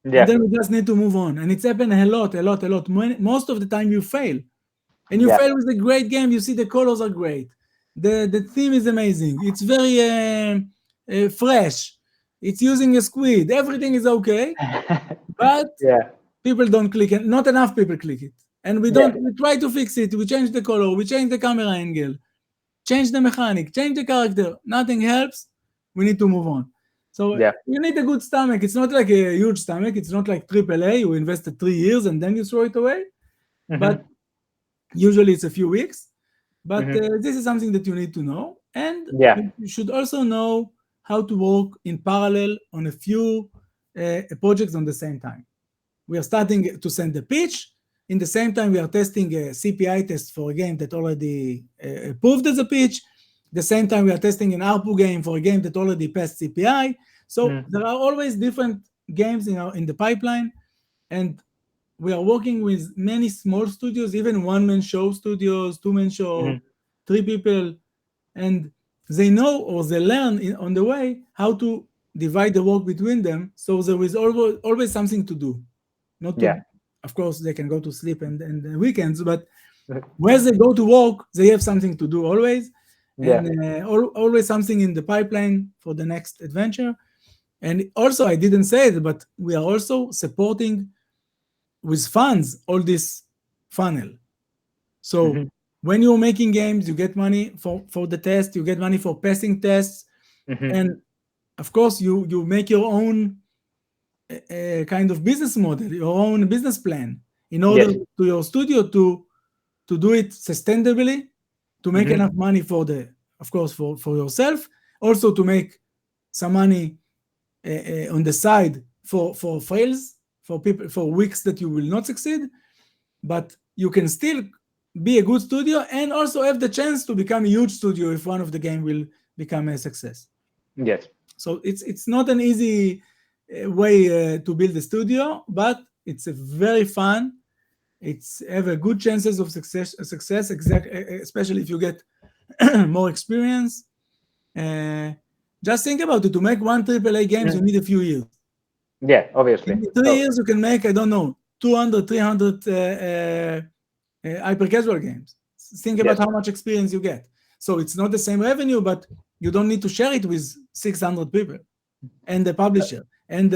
And then we just need to move on. And it's happened a lot. Most of the time you fail. And you fail with a great game. You see the colors are great. The theme is amazing. It's very fresh. It's using a squid. Everything is okay. But people don't click it. Not enough people click it. And we try to fix it. We change the color. We change the camera angle. Change the mechanic. Change the character. Nothing helps. We need to move on. So you need a good stomach. It's not like a huge stomach. It's not like AAA. You invested 3 years and then you throw it away. But usually it's a few weeks. But this is something that you need to know. And you should also know how to work in parallel on a few projects on the same time. We are starting to send the pitch. In the same time, we are testing a CPI test for a game that already approved as a pitch. The same time, we are testing an ARPU game for a game that already passed CPI. So there are always different games in the pipeline, and we are working with many small studios, even one-man show studios, two-man show, 3 people, and they know or they learn on the way how to divide the work between them. So there is always something to do. Not to, of course, they can go to sleep and the weekends, but where they go to work, they have something to do always. And always something in the pipeline for the next adventure. And also, I didn't say it, but we are also supporting with funds all this funnel. So when you're making games, you get money for the test, you get money for passing tests, and of course you make your own kind of business model, your own business plan in order to your studio to do it sustainably, to make enough money for of course for yourself, also to make some money on the side for fails, for people, for weeks that you will not succeed, but you can still be a good studio and also have the chance to become a huge studio if one of the game will become a success. Yes. So it's not an easy way to build a studio, but it's a very fun. It's have a good chances of success, especially if you get more experience. Just think about it. To make one AAA games, you need a few years. Yeah, obviously. In 3 years, you can make, I don't know, 200, 300 hyper casual games. Think about how much experience you get. So it's not the same revenue, but you don't need to share it with 600 people and the publisher. And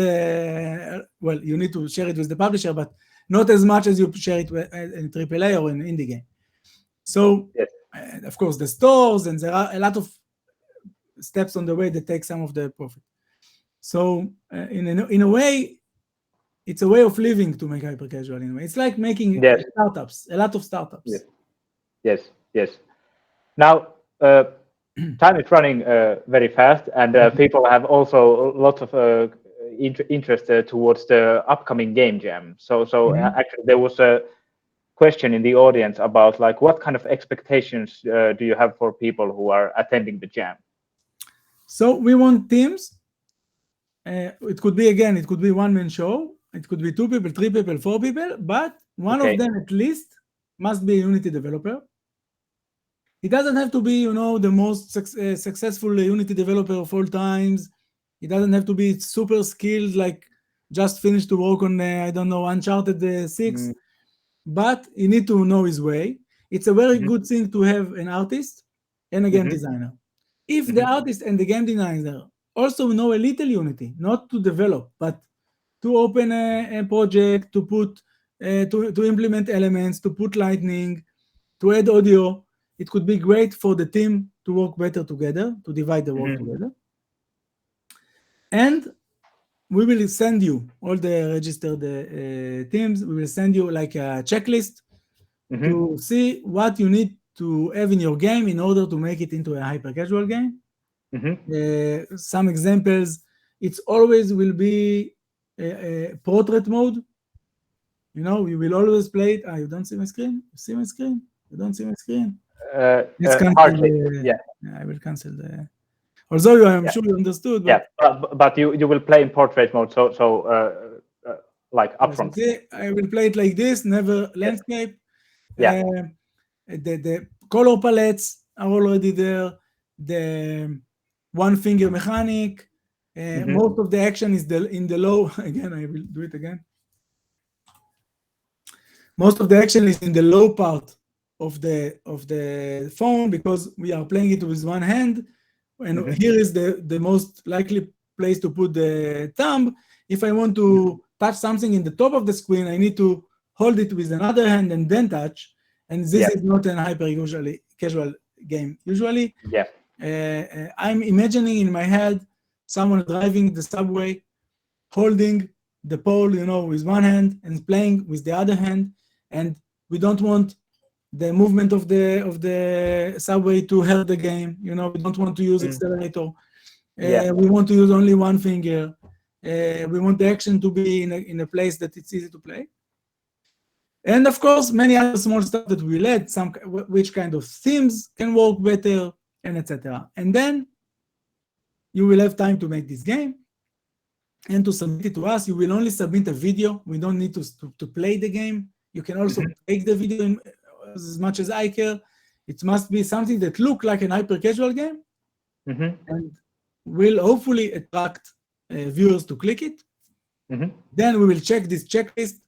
well, you need to share it with the publisher, but not as much as you share it in AAA or in indie game. So, of course, the stores, and there are a lot of steps on the way that take some of the profit. So, in a way, it's a way of living to make hyper casual. In a way, it's like making startups, a lot of startups. Yes. Now, time is running very fast, and people have also lots of interest towards the upcoming game jam. So actually, there was a question in the audience about like what kind of expectations do you have for people who are attending the jam? So we want teams. It could be one-man show. It could be 2 people, 3 people, 4 people, but one of them at least must be a Unity developer. It doesn't have to be, the most successful Unity developer of all times. It doesn't have to be super skilled, like just finished to work on, I don't know, Uncharted 6. But you need to know his way. It's a very good thing to have an artist and a game designer. If the artist and the game designer also know a little Unity, not to develop, but to open a project, to put, to implement elements, to put lightning, to add audio, it could be great for the team to work better together, to divide the work together. And we will send you all the registered teams. We will send you like a checklist to see what you need to have in your game in order to make it into a hyper casual game. Some examples, it's always will be a portrait mode. We will always play it. You don't see my screen? You see my screen? You don't see my screen? Let's cancel I will cancel the... Although I'm sure you understood. But you will play in portrait mode, so like upfront. I will play it like this, never landscape. The color palettes are already there. The one finger mechanic. Most of the action is in the low. Again, I will do it again. Most of the action is in the low part of the phone because we are playing it with one hand. And here is the most likely place to put the thumb. If I want to touch something in the top of the screen, I need to hold it with another hand and then touch. And this is not an hyper casual game. Usually, I'm imagining in my head someone driving the subway, holding the pole, with one hand and playing with the other hand. And we don't want the movement of the subway to hurt the game. We don't want to use accelerator. We want to use only one finger. We want the action to be in a place that it's easy to play. And of course, many other small stuff that we will add, which kind of themes can work better, and etc. And then you will have time to make this game and to submit it to us. You will only submit a video. We don't need to play the game. You can also take the video as much as I care. It must be something that look like an hyper casual game and will hopefully attract viewers to click it. Then we will check this checklist.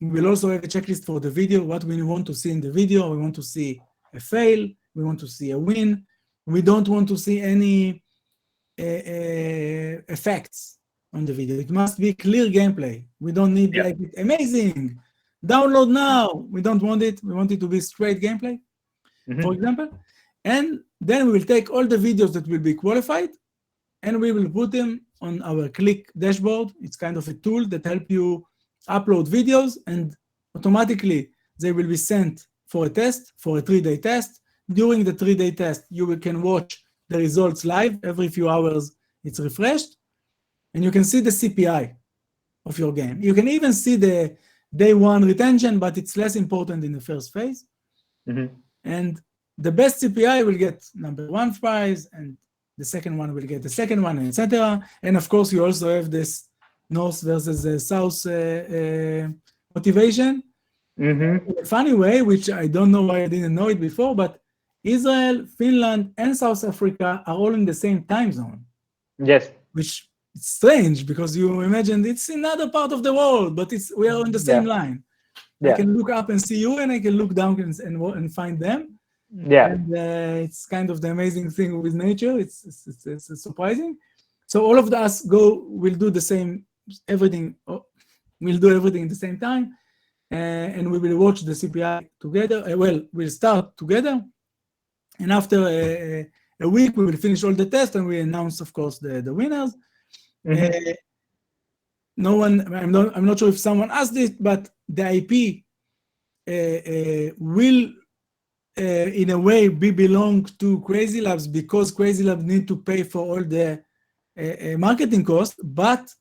We will also have a checklist for the video, what we want to see in the video. We want to see a fail. We want to see a win. We don't want to see any effects on the video. It must be clear gameplay. We don't need like amazing. Download now. We don't want it. We want it to be straight gameplay, for example. And then we will take all the videos that will be qualified and we will put them on our Click dashboard. It's kind of a tool that helps you upload videos and automatically they will be sent for a test, for a 3-day test. During the 3-day test, you can watch the results live. Every few hours, it's refreshed. And you can see the CPI of your game. You can even see the day one retention, but it's less important in the first phase. And the best CPI will get number one prize, and the second one will get the second one, etc. And of course, you also have this North versus South motivation. In a funny way, which I don't know why I didn't know it before, but Israel, Finland, and South Africa are all in the same time zone. Yes. Which is strange, because you imagine it's another part of the world, but we are on the same line. I can look up and see you, and I can look down and find them. And it's kind of the amazing thing with nature. It's surprising. So all of us will do the same, everything. We'll do everything at the same time, and we will watch the CPI together. We'll start together, and after a week, we will finish all the tests, and we announce, of course, the winners. I'm not sure if someone asked it, but the IP will, in a way, belong to Crazy Labs, because Crazy Labs need to pay for all the marketing costs, but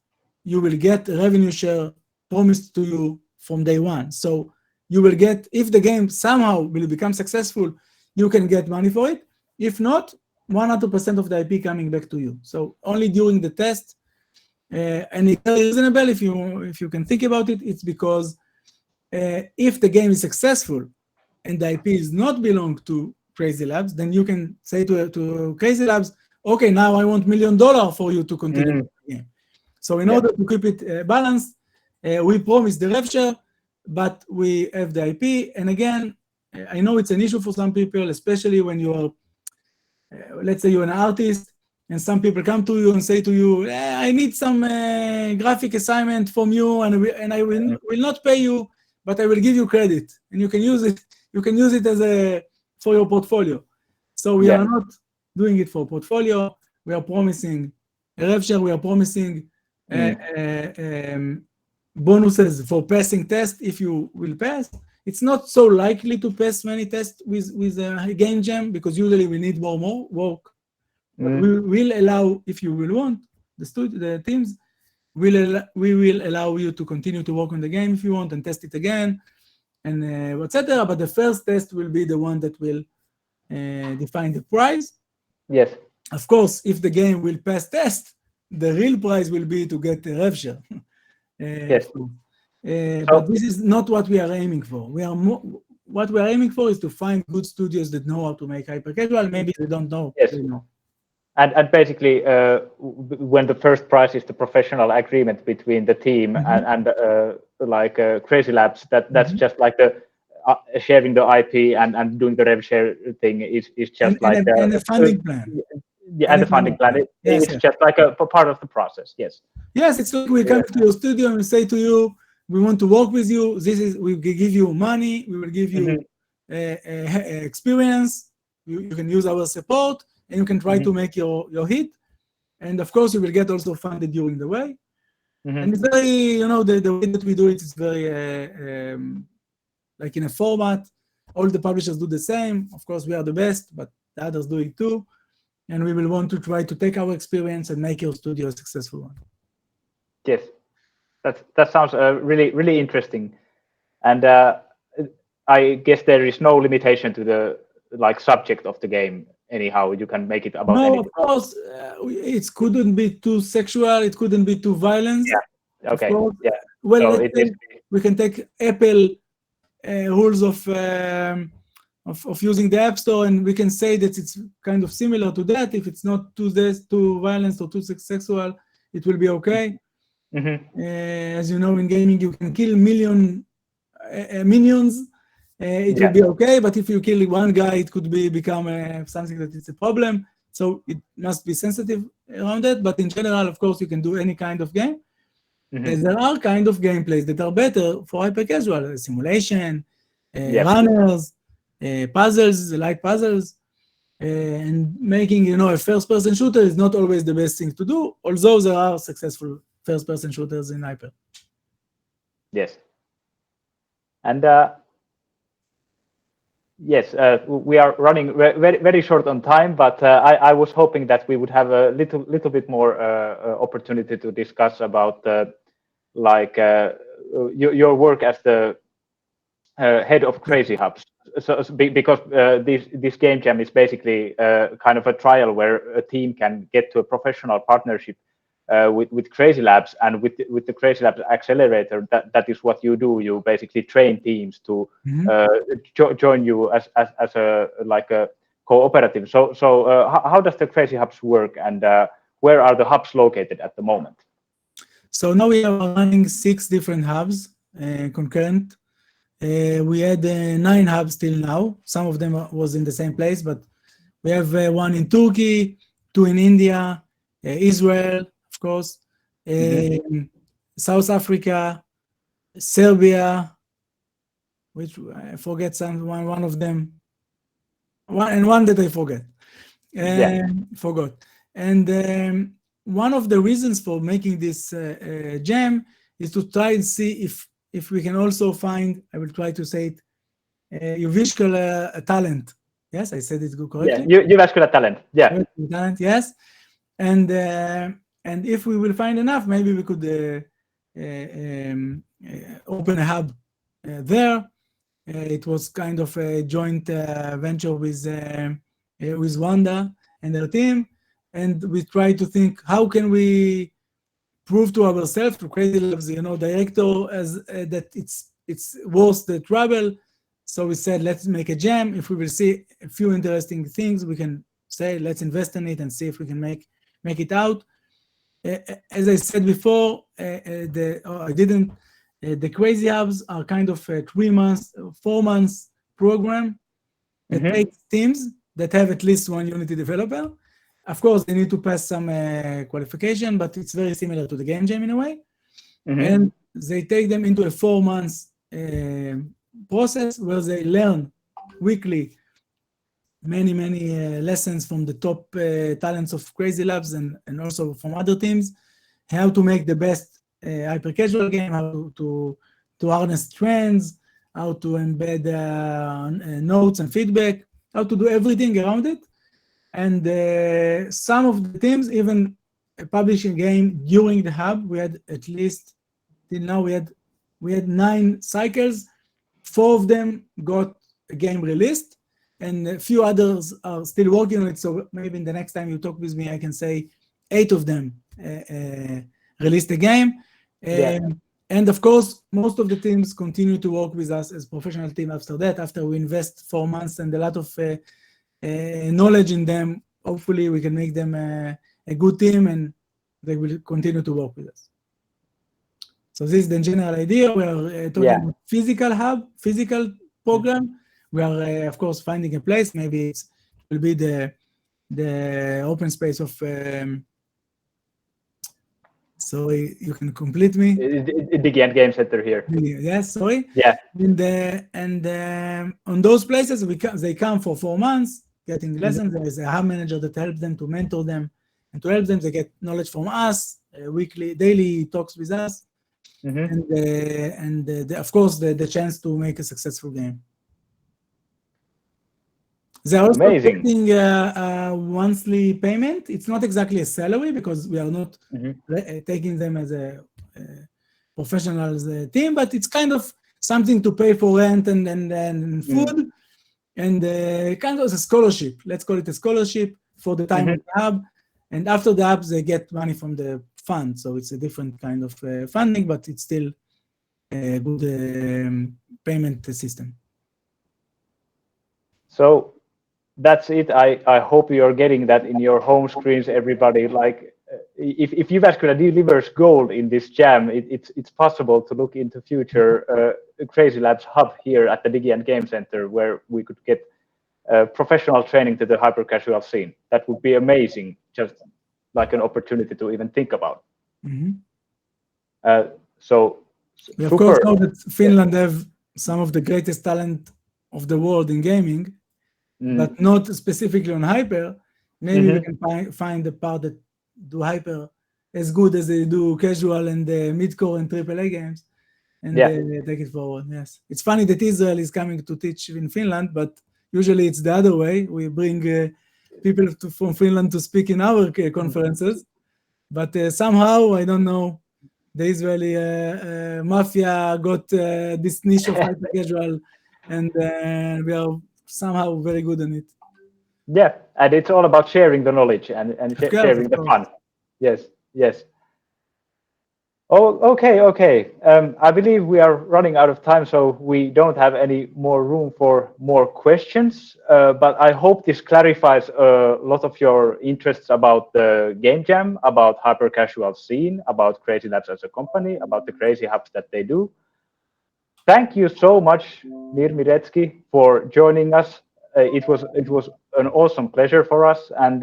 you will get revenue share promised to you from day one. So you will get, if the game somehow will become successful, you can get money for it. If not, 100% of the IP coming back to you. So only during the test, and it's very reasonable if you can think about it. It's because if the game is successful and the IP is not belong to Crazy Labs, then you can say to Crazy Labs, okay, now I want $1 million for you to continue the game. So in order to keep it balanced, we promise the rev share, but we have the IP. And again, I know it's an issue for some people, especially when you are, let's say you're an artist, and some people come to you and say to you, I need some graphic assignment from you, and I will not pay you, but I will give you credit, and you can use it. You can use it for your portfolio. So we are not doing it for portfolio. We are promising a rev share. We are promising bonuses for passing tests if you will pass. It's not so likely to pass many tests with a game jam, because usually we need more work. But we will allow, if you will want, the teams we will allow you to continue to work on the game if you want, and test it again, and etc. But the first test will be the one that will define the prize. Yes. Of course, if the game will pass test, the real prize will be to get the rev share. Yes. But this is not what we are aiming for. What we are aiming for is to find good studios that know how to make hyper casual. Maybe they don't know. Yes. They know. And basically, when the first prize is the professional agreement between the team and like Crazy Labs, that's just like the sharing the IP and doing the rev share thing is just and a funding plan. And the funding plan. It's just like a part of the process. Yes. Yes, it's like we come to your studio and we say to you, we want to work with you. We give you money. We will give you experience. You can use our support, and you can try to make your hit. And of course, you will get also funded during the way. And it's very, the way that we do it is very like in a format. All the publishers do the same. Of course, we are the best, but the others do it too. And we will want to try to take our experience and make your studio a successful one. Yes, that sounds really, really interesting. And I guess there is no limitation to the subject of the game. Anyhow, you can make it about anything. Of course, it couldn't be too sexual. It couldn't be too violent. Yeah. Okay. Yeah. Well, we can take Apple rules of using the App Store, and we can say that it's kind of similar to that. If it's not too violent or too sexual, it will be okay. As you know, in gaming, you can kill minions. It will be okay, but if you kill one guy, it could become something that is a problem. So it must be sensitive around that. But in general, of course, you can do any kind of game. There are kind of gameplays that are better for hyper casual, simulation, runners, puzzles, light puzzles, and making a first-person shooter is not always the best thing to do. Although there are successful first-person shooters in hyper. Yes, and Yes, we are running very short on time, but I was hoping that we would have a little bit more opportunity to discuss about like your work as the head of Crazy Hubs. Because this game jam is basically kind of a trial where a team can get to a professional partnership with Crazy Labs, and with the Crazy Labs accelerator. That is what you do. You basically train teams to join you as a like a cooperative. So how does the Crazy Hubs work, and where are the hubs located at the moment? So now we are running 6 different hubs concurrent. We had 9 hubs till now. Some of them was in the same place, but we have 1 in Turkey, 2 in India, Israel, of course, South Africa, Serbia, which I forget one of them, one that I forget. Forgot. And one of the reasons for making this jam is to try and see if we can also find, I will try to say it, Yuvishkal talent. Yes, I said it correctly. Yeah, Yuvishkal talent. Yeah. Talent, yes. And if we will find enough, maybe we could open a hub there. It was kind of a joint venture with Wanda and her team, and we try to think how can we prove to ourselves, to Crazy Labs, director, as that it's worth the trouble. So we said, let's make a jam. If we will see a few interesting things, we can say, let's invest in it and see if we can make it out. As I said before, the Crazy Hubs are kind of a 3 months, 4 months program that takes teams that have at least 1 Unity developer. Of course, they need to pass some qualification, but it's very similar to the game jam in a way. And they take them into a 4 months process where they learn weekly many lessons from the top talents of Crazy Labs and also from other teams, how to make the best hyper casual game, how to harness trends, how to embed notes and feedback, how to do everything around it. And some of the teams even publish a game during the hub. We had at least till now we had 9 cycles. 4 of them got a game released, and a few others are still working on it. So maybe in the next time you talk with me, I can say 8 of them released a game. And of course, most of the teams continue to work with us as professional team after that. After we invest 4 months and a lot of knowledge in them, hopefully we can make them a good team and they will continue to work with us. So this is the general idea. We are talking about physical program. We are, of course, finding a place. Maybe it will be the open space of. Sorry, you can complete me. The game center here. Yes, sorry. Yeah. And on those places, they come for 4 months, getting lessons. There is a hub manager that helps them, to mentor them, and to help them. They get knowledge from us, daily talks with us, and of course the chance to make a successful game. They are also getting monthly payment. It's not exactly a salary because we are not taking them as a professional team, but it's kind of something to pay for rent and food, and kind of a scholarship. Let's call it a scholarship for the time of the hub. And after the hubs, they get money from the fund. So it's a different kind of funding, but it's still a good payment system. So that's it. I hope you are getting that in your home screens, everybody. Like, if Yuvishkal delivers gold in this jam, it's possible to look into future Crazy Labs hub here at the Digi & Game Center, where we could get professional training to the hyper casual scene. That would be amazing, just like an opportunity to even think about. So we of course know that Finland have some of the greatest talent of the world in gaming, but not specifically on hyper. Maybe we can find the part that do hyper as good as they do casual and mid-core and AAA games, and take it forward. Yes, it's funny that Israel is coming to teach in Finland, but Usually it's the other way. We bring people from Finland to speak in our conferences. But somehow, I don't know, the Israeli mafia got this niche of hyper casual, and we are somehow very good in it. Yeah, and it's all about sharing the knowledge and sharing the fun. Yes, yes. Oh, okay. I believe we are running out of time, so we don't have any more room for more questions. But I hope this clarifies a lot of your interests about the game jam, about hyper casual scene, about Crazy Labs as a company, about the crazy hubs that they do. Thank you so much, Nir Miretzsky, for joining us. It was an awesome pleasure for us, and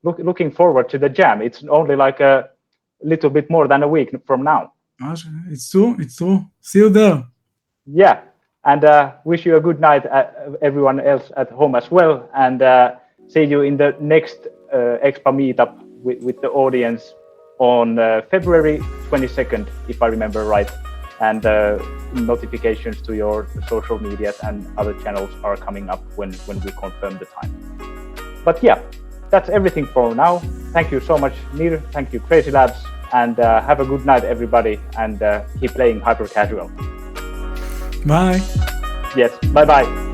looking forward to the jam. It's only like a little bit more than a week from now. It's true. See you there. Yeah, and wish you a good night, everyone else at home as well, and see you in the next Expa meetup with the audience on February 22nd, if I remember right. And notifications to your social medias and other channels are coming up when we confirm the time. But yeah, that's everything for now. Thank you so much, Nir. Thank you, Crazy Labs, and have a good night, everybody, and keep playing hyper casual. Bye. Yes, bye-bye.